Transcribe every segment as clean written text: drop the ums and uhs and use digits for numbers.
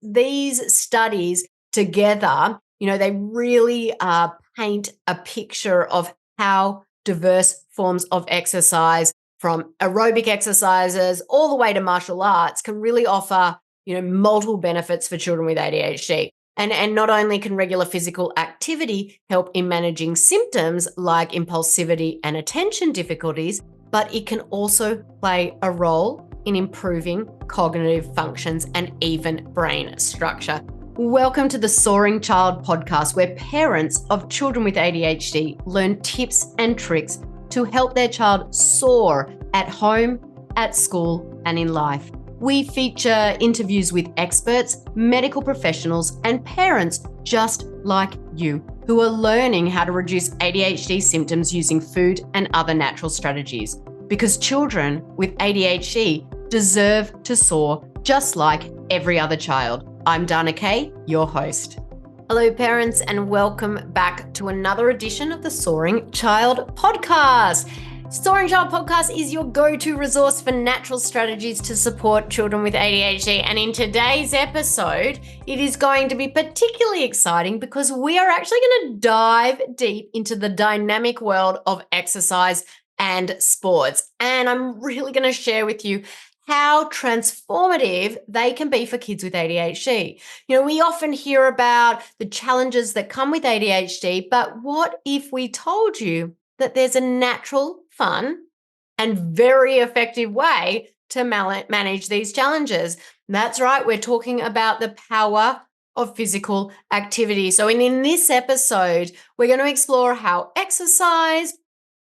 these studies together, they really paint a picture of how diverse forms of exercise, from aerobic exercises all the way to martial arts, can really offer, multiple benefits for children with ADHD. And not only can regular physical activity help in managing symptoms like impulsivity and attention difficulties, but it can also play a role in improving cognitive functions and even brain structure. Welcome to the Soaring Child podcast, where parents of children with ADHD learn tips and tricks to help their child soar at home, at school, and in life. We feature interviews with experts, medical professionals, and parents just like you who are learning how to reduce ADHD symptoms using food and other natural strategies. Because children with ADHD deserve to soar just like every other child. I'm Dana Kay, your host. Hello, parents, and welcome back to another edition of the Soaring Child podcast. Soaring Child podcast is your go-to resource for natural strategies to support children with ADHD. And in today's episode, it is going to be particularly exciting because we are actually going to dive deep into the dynamic world of exercise and sports. And I'm really going to share with you how transformative they can be for kids with ADHD. We often hear about the challenges that come with ADHD, but what if we told you that there's a natural, fun, and very effective way to manage these challenges? That's right, we're talking about the power of physical activity. So in this episode, we're going to explore how exercise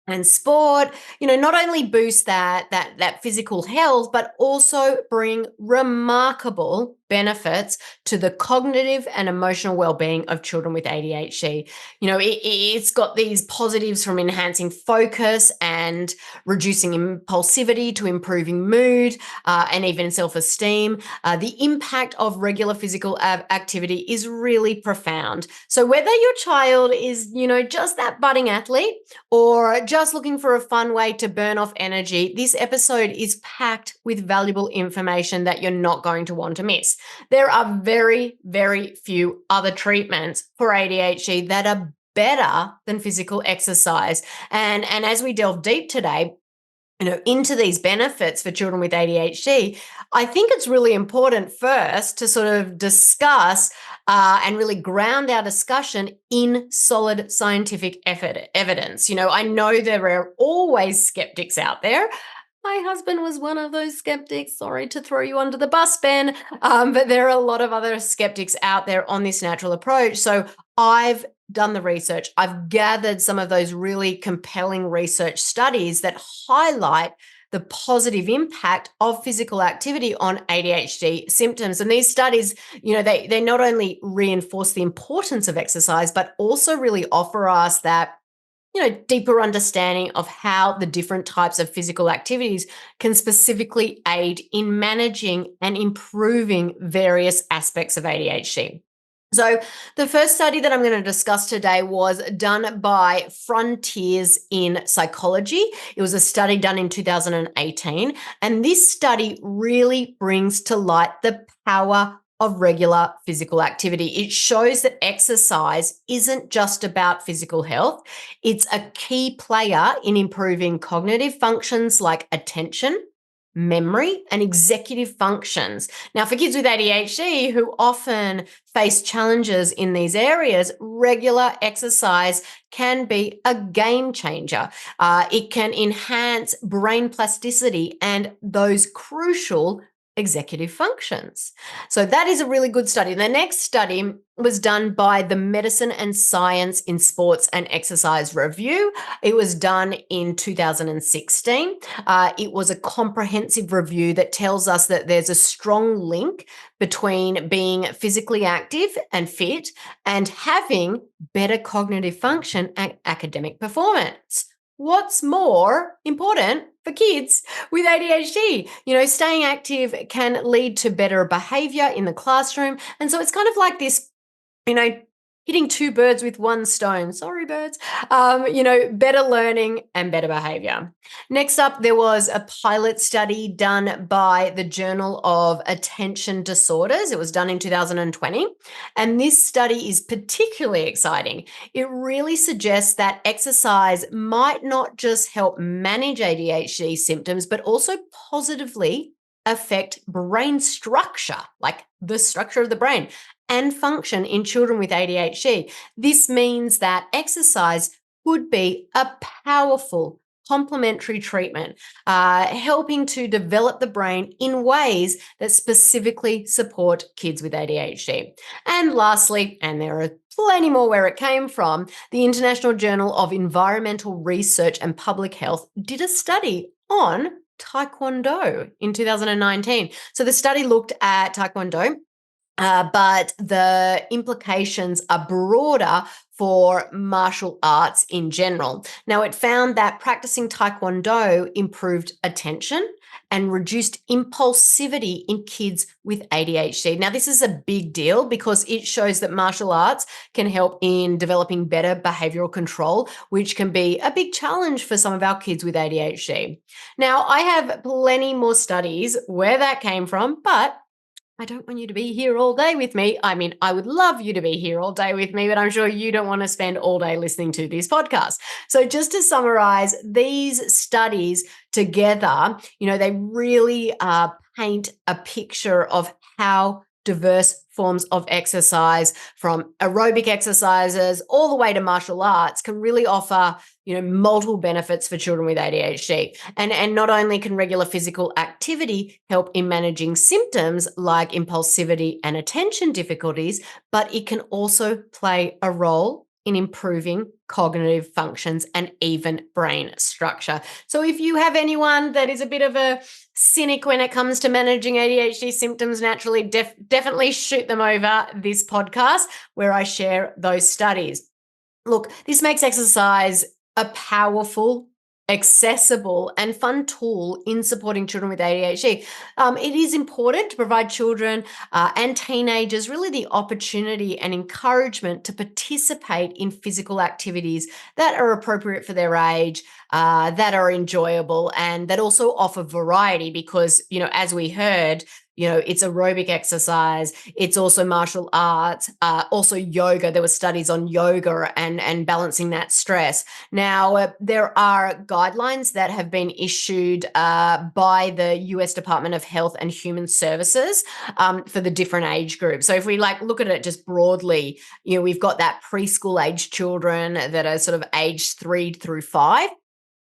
and sport, not only boost that physical health, but also bring remarkable benefits to the cognitive and emotional well-being of children with ADHD. It's got these positives from enhancing focus and reducing impulsivity to improving mood and even self-esteem. The impact of regular physical activity is really profound. So whether your child is, just that budding athlete or just looking for a fun way to burn off energy, this episode is packed with valuable information that you're not going to want to miss. There are very, very few other treatments for ADHD that are better than physical exercise. And as we delve deep today, into these benefits for children with ADHD, I think it's really important first to sort of discuss and really ground our discussion in solid scientific evidence. I know there are always skeptics out there. My husband was one of those skeptics. Sorry to throw you under the bus, Ben. But there are a lot of other skeptics out there on this natural approach. So I've done the research. I've gathered some of those really compelling research studies that highlight the positive impact of physical activity on ADHD symptoms. And these studies, they not only reinforce the importance of exercise, but also really offer us that deeper understanding of how the different types of physical activities can specifically aid in managing and improving various aspects of ADHD. So the first study that I'm going to discuss today was done by Frontiers in Psychology. It was a study done in 2018, and this study really brings to light the power of regular physical activity. It shows that exercise isn't just about physical health. It's a key player in improving cognitive functions like attention, memory, and executive functions. Now, for kids with ADHD who often face challenges in these areas, regular exercise can be a game changer. It can enhance brain plasticity and those crucial executive functions. So that is a really good study. The next study was done by the Medicine and Science in Sports and Exercise Review. It was done in 2016. It was a comprehensive review that tells us that there's a strong link between being physically active and fit and having better cognitive function and academic performance. What's more important for kids with ADHD? Staying active can lead to better behavior in the classroom. And so it's kind of like this, hitting two birds with one stone. Sorry, birds. Better learning and better behavior. Next up, there was a pilot study done by the Journal of Attention Disorders. It was done in 2020. And this study is particularly exciting. It really suggests that exercise might not just help manage ADHD symptoms, but also positively affect brain structure, like the structure of the brain and function in children with ADHD. This means that exercise could be a powerful complementary treatment, helping to develop the brain in ways that specifically support kids with ADHD. And lastly, and there are plenty more where it came from, the International Journal of Environmental Research and Public Health did a study on Taekwondo in 2019. So the study looked at Taekwondo, but the implications are broader for martial arts in general. Now, it found that practicing Taekwondo improved attention and reduced impulsivity in kids with ADHD. Now, this is a big deal because it shows that martial arts can help in developing better behavioral control, which can be a big challenge for some of our kids with ADHD. Now, I have plenty more studies where that came from, but I don't want you to be here all day with me. I mean, I would love you to be here all day with me, but I'm sure you don't want to spend all day listening to this podcast. So just to summarize, these studies together, they really paint a picture of how diverse forms of exercise, from aerobic exercises all the way to martial arts, can really offer multiple benefits for children with ADHD. And not only can regular physical activity help in managing symptoms like impulsivity and attention difficulties, but it can also play a role in improving cognitive functions and even brain structure. So if you have anyone that is a bit of a cynic when it comes to managing ADHD symptoms, naturally, definitely shoot them over this podcast where I share those studies. Look, this makes exercise a powerful, accessible, and fun tool in supporting children with ADHD. It is important to provide children and teenagers really the opportunity and encouragement to participate in physical activities that are appropriate for their age, that are enjoyable, and that also offer variety because, as we heard, it's aerobic exercise. It's also martial arts, also yoga. There were studies on yoga and balancing that stress. Now, there are guidelines that have been issued by the US Department of Health and Human Services for the different age groups. So if we look at it just broadly, we've got that preschool age children that are sort of aged 3 through 5.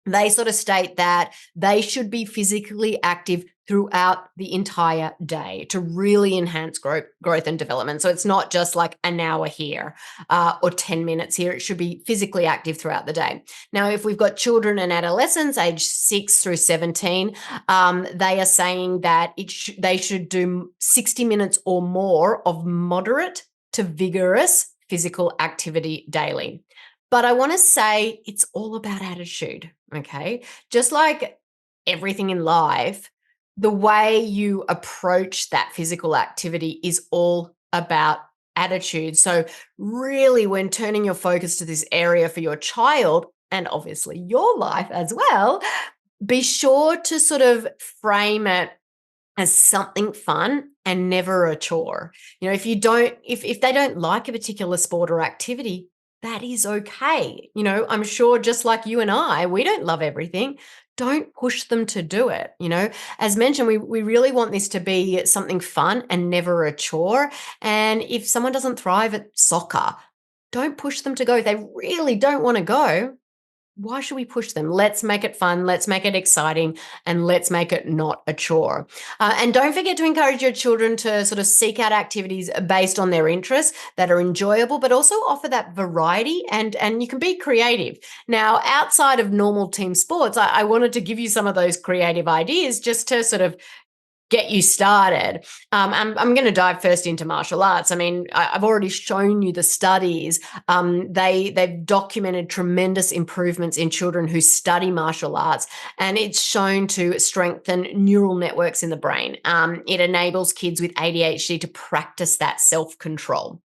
They sort of state that they should be physically active throughout the entire day to really enhance growth and development. So it's not just like an hour here or 10 minutes here. It should be physically active throughout the day. Now, if we've got children and adolescents aged 6 through 17, they are saying that they should do 60 minutes or more of moderate to vigorous physical activity daily. But I want to say it's all about attitude, okay? Just like everything in life, the way you approach that physical activity is all about attitude. So really, when turning your focus to this area for your child, and obviously your life as well, be sure to sort of frame it as something fun and never a chore. If they don't like a particular sport or activity, that is okay. I'm sure just like you and I, we don't love everything. Don't push them to do it. As mentioned, we really want this to be something fun and never a chore. And if someone doesn't thrive at soccer, don't push them to go. If they really don't want to go, why should we push them? Let's make it fun. Let's make it exciting, and let's make it not a chore. And don't forget to encourage your children to sort of seek out activities based on their interests that are enjoyable, but also offer that variety, and you can be creative. Now, outside of normal team sports, I wanted to give you some of those creative ideas just to sort of get you started. I'm going to dive first into martial arts. I mean, I've already shown you the studies. They've documented tremendous improvements in children who study martial arts, and it's shown to strengthen neural networks in the brain. It enables kids with ADHD to practice that self-control.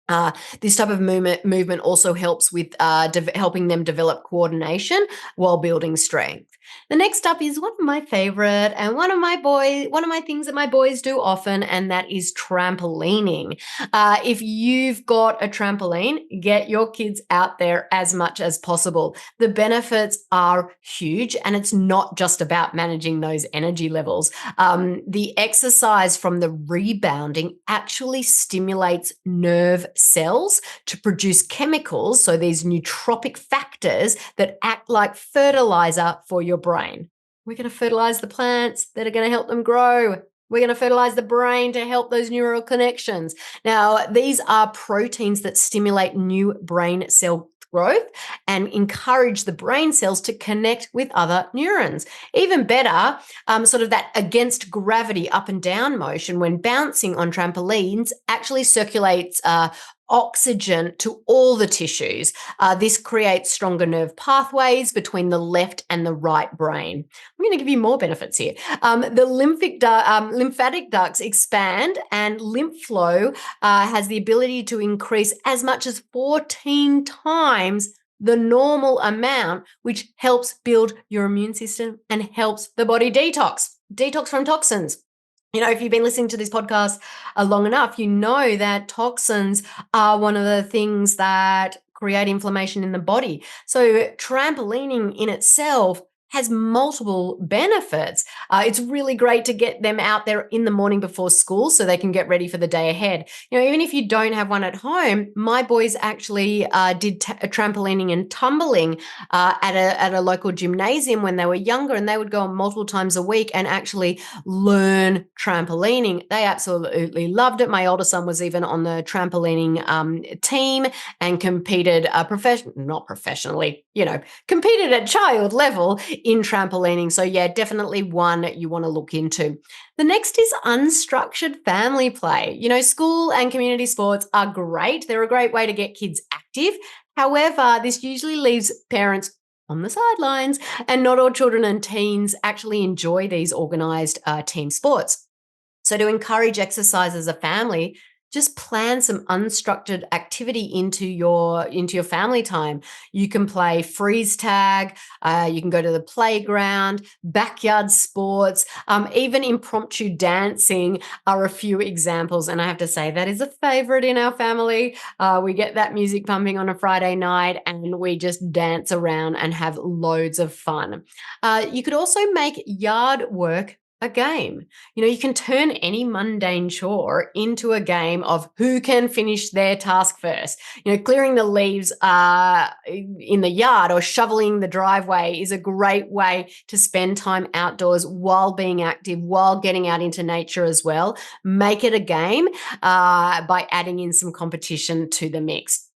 Uh, this type of movement also helps with helping them develop coordination while building strength. The next up is one of my favorite and one of my things that my boys do often, and that is trampolining. If you've got a trampoline, get your kids out there as much as possible. The benefits are huge, and it's not just about managing those energy levels. The exercise from the rebounding actually stimulates nerve cells to produce chemicals, so these nootropic factors that act like fertilizer for your brain. We're going to fertilize the plants that are going to help them grow. We're going to fertilize the brain to help those neural connections. Now, these are proteins that stimulate new brain cell growth and encourage the brain cells to connect with other neurons. Even better, sort of that against gravity up and down motion when bouncing on trampolines actually circulates oxygen to all the tissues. This creates stronger nerve pathways between the left and the right brain. I'm going to give you more benefits here. The lymphatic ducts expand, and lymph flow has the ability to increase as much as 14 times the normal amount, which helps build your immune system and helps the body detox from toxins. You know, if you've been listening to this podcast long enough, you know that toxins are one of the things that create inflammation in the body. So trampolining in itself has multiple benefits. It's really great to get them out there in the morning before school so they can get ready for the day ahead. You know, even if you don't have one at home, my boys actually did trampolining and tumbling at a local gymnasium when they were younger, and they would go on multiple times a week and actually learn trampolining. They absolutely loved it. My older son was even on the trampolining team and competed not professionally, competed at child level in trampolining. So yeah, definitely one you want to look into. The next is unstructured family play. You know, school and community sports are great. They're a great way to get kids active. However, this usually leaves parents on the sidelines, and not all children and teens actually enjoy these organized team sports. So to encourage exercise as a family, just plan some unstructured activity into your family time. You can play freeze tag, you can go to the playground, backyard sports, even impromptu dancing are a few examples. And I have to say that is a favorite in our family. We get that music pumping on a Friday night and we just dance around and have loads of fun. You could also make yard work a game. You know, you can turn any mundane chore into a game of who can finish their task first. You know, clearing the leaves in the yard or shoveling the driveway is a great way to spend time outdoors while being active, while getting out into nature as well. Make it a game by adding in some competition to the mix.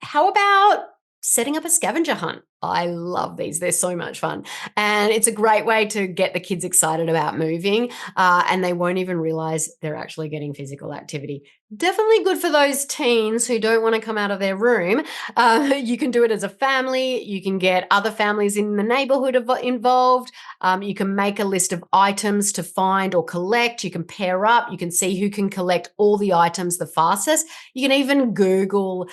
How about setting up a scavenger hunt? I love these. They're so much fun. And it's a great way to get the kids excited about moving, and they won't even realize they're actually getting physical activity. Definitely good for those teens who don't want to come out of their room. You can do it as a family. You can get other families in the neighborhood involved. You can make a list of items to find or collect. You can pair up. You can see who can collect all the items the fastest. You can even Google,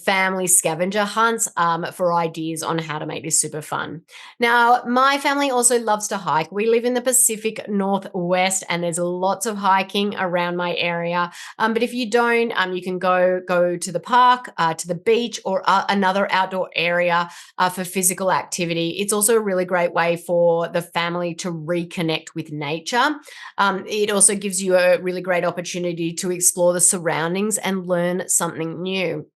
family scavenger hunts for ideas on how to make this super fun. Now, my family also loves to hike. We live in the Pacific Northwest, and there's lots of hiking around my area. But if you don't, you can go to the park, to the beach, or another outdoor area for physical activity. It's also a really great way for the family to reconnect with nature. It also gives you a really great opportunity to explore the surroundings and learn something new.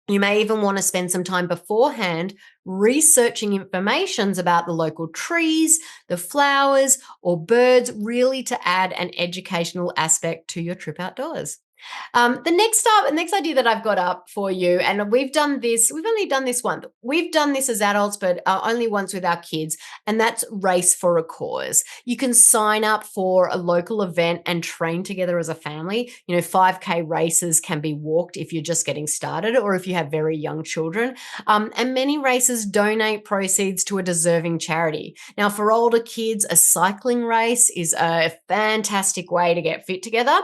You may even want to spend some time beforehand researching information about the local trees, the flowers, or birds, really to add an educational aspect to your trip outdoors. The next idea that I've got up for you, and we've only done this once. We've done this as adults, but only once with our kids, and that's race for a cause. You can sign up for a local event and train together as a family. 5K races can be walked if you're just getting started or if you have very young children. And many races donate proceeds to a deserving charity. Now, for older kids, a cycling race is a fantastic way to get fit together.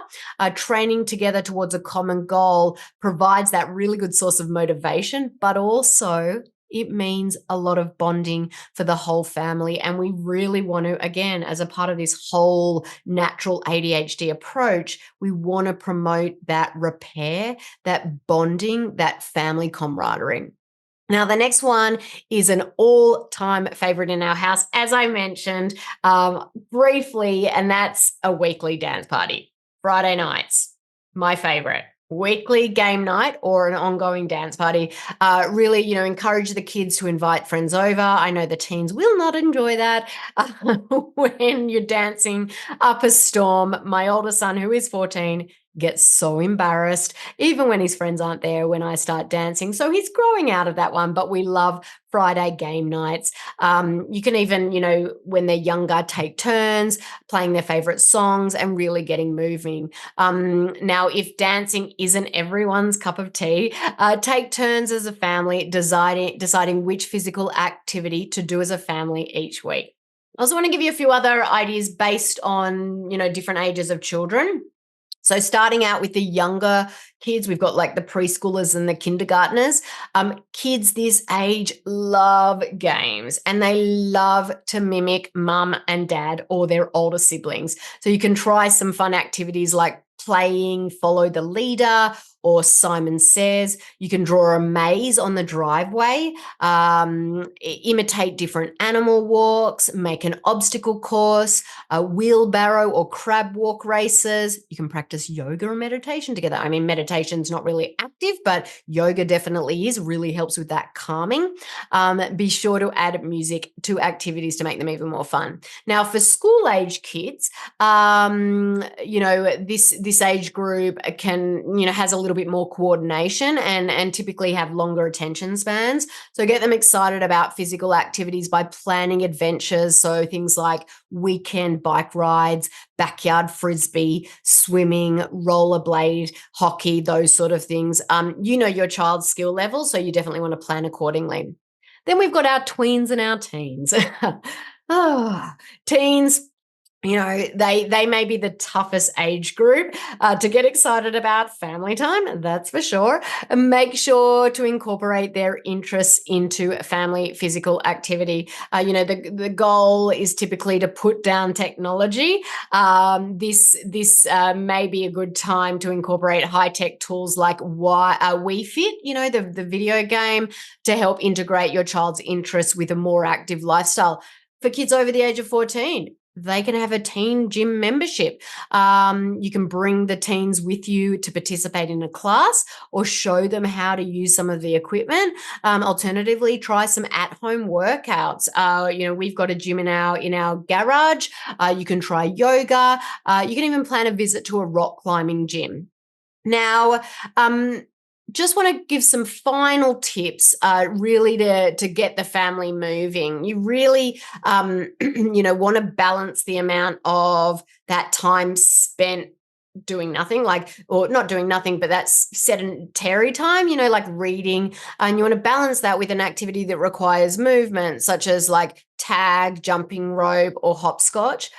Training together together towards a common goal provides that really good source of motivation, but also it means a lot of bonding for the whole family. And we really want to, again, as a part of this whole natural ADHD approach, we want to promote that repair, that bonding, that family camaraderie. Now, the next one is an all-time favorite in our house, as I mentioned briefly, and that's a weekly dance party. Friday nights, my favorite. Weekly game night or an ongoing dance party. Really, encourage the kids to invite friends over. I know the teens will not enjoy that when you're dancing up a storm. My older son, who is 14, gets so embarrassed, even when his friends aren't there when I start dancing. So he's growing out of that one, but we love Friday game nights. You can even, when they're younger, take turns playing their favorite songs and really getting moving. Now, if dancing isn't everyone's cup of tea, take turns as a family deciding which physical activity to do as a family each week. I also want to give you a few other ideas based on, different ages of children. So starting out with the younger kids, we've got like the preschoolers and the kindergartners. Kids this age love games and they love to mimic mum and dad or their older siblings. So you can try some fun activities like playing follow the leader or Simon Says. You can draw a maze on the driveway, imitate different animal walks, make an obstacle course, a wheelbarrow or crab walk races. You can practice yoga or meditation together. I mean, meditation's not really active, but yoga definitely is, really helps with that calming. Be sure to add music to activities to make them even more fun. Now, for school age kids, this age group has a little bit more coordination and typically have longer attention spans. So get them excited about physical activities by planning adventures. So things like weekend bike rides, backyard frisbee, swimming, rollerblade, hockey, those sort of things. Your child's skill level, so you definitely want to plan accordingly. Then we've got our tweens and our teens. Teens, they may be the toughest age group to get excited about family time, that's for sure. Make sure to incorporate their interests into family physical activity. The goal is typically to put down technology. This may be a good time to incorporate high-tech tools like Wii Fit, the video game, to help integrate your child's interests with a more active lifestyle. For kids over the age of 14, they can have a teen gym membership. You can bring the teens with you to participate in a class or show them how to use some of the equipment. Alternatively, try some at-home workouts. We've got a gym in our garage. You can try yoga. You can even plan a visit to a rock climbing gym. Now, just want to give some final tips really to get the family moving. You really, want to balance the amount of that time spent doing nothing, or not doing nothing, but that's sedentary time, like reading. And you want to balance that with an activity that requires movement, such as like tag, jumping rope, or hopscotch.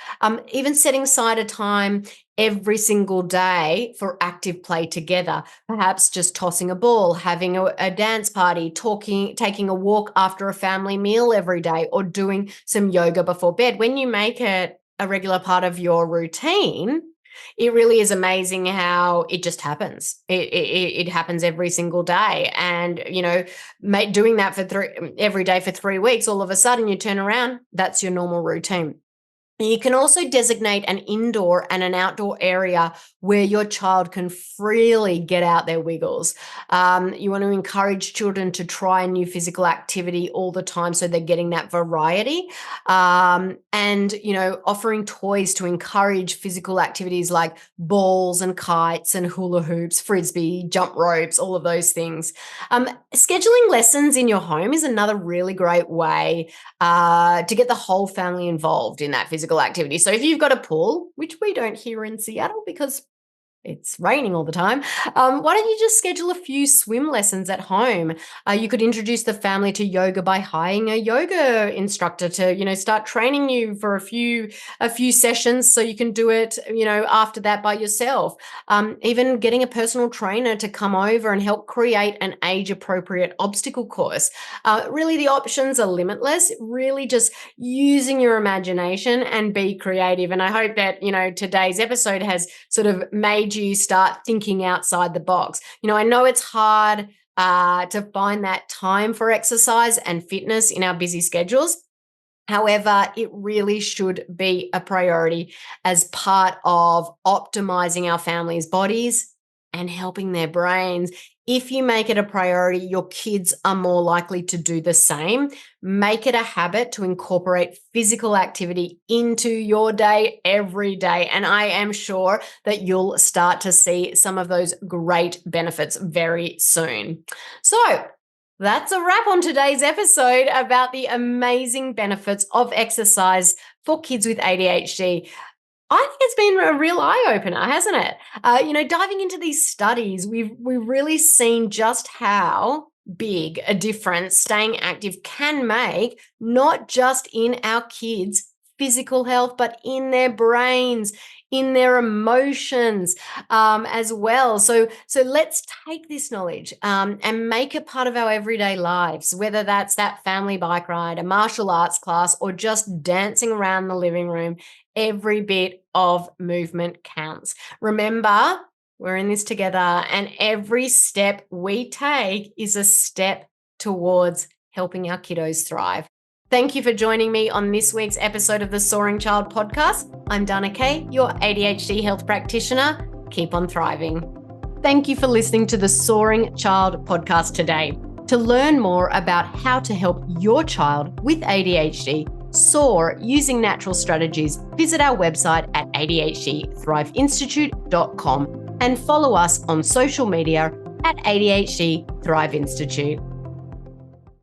Even setting aside a time every single day for active play together, perhaps just tossing a ball, having a dance party, taking a walk after a family meal every day, or doing some yoga before bed. When you make it a regular part of your routine, it really is amazing how it just happens. It happens every single day. And, doing that every day for 3 weeks, all of a sudden you turn around, that's your normal routine. You can also designate an indoor and an outdoor area where your child can freely get out their wiggles. You want to encourage children to try a new physical activity all the time so they're getting that variety. And offering toys to encourage physical activities like balls and kites and hula hoops, frisbee, jump ropes, all of those things. Scheduling lessons in your home is another really great way to get the whole family involved in that physical activity. So if you've got a pool, which we don't here in Seattle because it's raining all the time. Why don't you just schedule a few swim lessons at home? You could introduce the family to yoga by hiring a yoga instructor to, start training you for a few sessions so you can do it, after that by yourself. Even getting a personal trainer to come over and help create an age-appropriate obstacle course. Really, the options are limitless. Really, just using your imagination and be creative. And I hope that, today's episode has sort of made you start thinking outside the box. I know it's hard to find that time for exercise and fitness in our busy schedules. However, it really should be a priority as part of optimizing our families' bodies and helping their brains. If you make it a priority, your kids are more likely to do the same. Make it a habit to incorporate physical activity into your day every day. And I am sure that you'll start to see some of those great benefits very soon. So, that's a wrap on today's episode about the amazing benefits of exercise for kids with ADHD. I think it's been a real eye-opener, hasn't it? Diving into these studies, we've really seen just how big a difference staying active can make, not just in our kids' physical health, but in their brains, in their emotions as well. So let's take this knowledge and make it part of our everyday lives, whether that's that family bike ride, a martial arts class, or just dancing around the living room. Every bit of movement counts. Remember, we're in this together, and every step we take is a step towards helping our kiddos thrive. Thank you for joining me on this week's episode of the Soaring Child podcast. I'm Dana Kay, your ADHD health practitioner. Keep on thriving. Thank you for listening to the Soaring Child podcast today. To learn more about how to help your child with ADHD soar using natural strategies, visit our website at adhdthriveinstitute.com and follow us on social media at ADHD Thrive Institute.